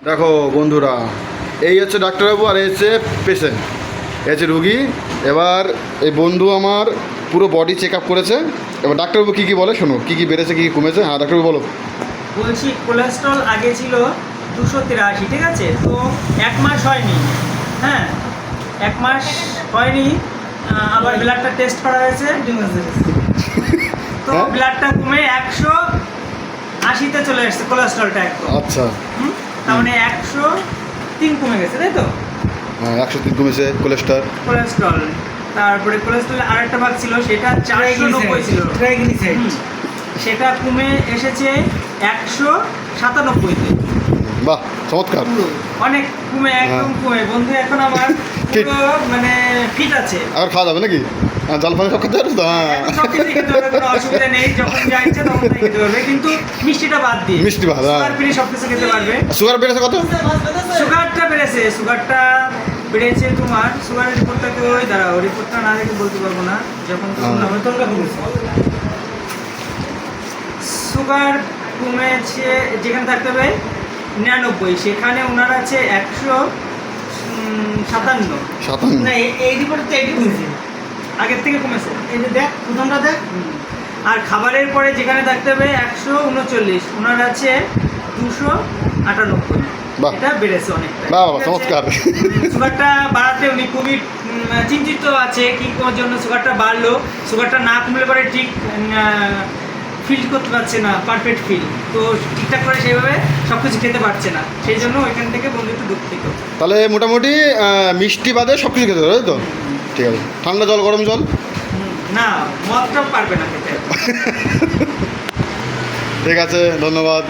দেখো বন্ধুরা, এই হচ্ছে ডাক্তারবাবু আর এই হচ্ছে পেশেন্ট, এই হচ্ছে রুগী। এবার এই বন্ধু আমার পুরো বডি চেক আপ করেছে। এবার ডাক্তারবাবু কী কী বলে শোনো, কী কী বেড়েছে কী কী কমেছে। হ্যাঁ ডাক্তারবাবু বলো। বলছি কোলেস্ট্রল আগে ছিল 283, ঠিক আছে? তো 1 মাস হয়নি, হ্যাঁ 1 মাস হয়নি, আবার ব্লাডটা টেস্ট করা হয়েছে, তো হ্যাঁ? ব্লাডটা কমে 180-তে চলে এসেছে কোলেস্ট্রলটা একদম। আচ্ছা, তার মানে 103 কমে গেছে, তাই তো? হ্যাঁ 103 কমেছে কোলেস্ট্রল। তারপরে কোলেস্ট্রলের আরেকটা ভাগ ছিল, সেটা 490 ছিল, সেটা কমে এসেছে 197-তে। বাহ, চমৎকার। অনেক কমে, একদম কমে। বন্ধু এখন আমার পুরো মানে ফিট আছে। আর খাওয়া যাবে নাকি? জল পানি সব খেতে পারো তো? হ্যাঁ, এখন সব কিছুই খেতে পারবে, কোনো অসুবিধা নেই। যখন যা ইচ্ছে তখন তাই খেতে পারবে, কিন্তু মিষ্টিটা বাদ দিয়ে। মিষ্টি বাদ, হ্যাঁ। সুগার ফ্রি সব কিছু খেতে পারবে। সুগার বেড়েছে কত? সুগারটা বেড়েছে, সুগারটা বেড়েছে তোমার। সুগারের রিপোর্টটাকে ওই দাঁড়াও, রিপোর্টটা না দেখে বলতে পারবো না। যখন সুগার কমেছে, যেখানে থাকতে হবে 99, সেখানে ওনার আছে 157। না এই রিপোর্টে তো এইটি কমেছে, আগের থেকে কমেছে। এই যে দেখ প্রথমটা দেখ। আর খাবারের পরে যেখানে থাকতে হবে 139, ওনার আছে 298। বাহ। এটা বেড়েছে অনেকটা। বাহ, ঠিক আছে? চমৎকার। সুগারটা বাড়াতে উনি খুবই চিন্তিত আছে, কি কোন জন্য সুগারটা বাড়লো। সুগারটা না কমলে পরে ঠিক ফিল করতে পারছে না, পারফেক্ট ফিল। তো ঠিকঠাক করে সেইভাবে সব কিছু খেতে পারছে না, সেই জন্য ওইখান থেকে বন্ধু একটু দুঃখিত। তাহলে মোটামুটি মিষ্টি বাদে সব কিছু খেতে হবে, তাই তো? ঠিক আছে। ঠান্ডা জল, গরম জল? না, মদটা পারবে না খেতে। ঠিক আছে, ধন্যবাদ।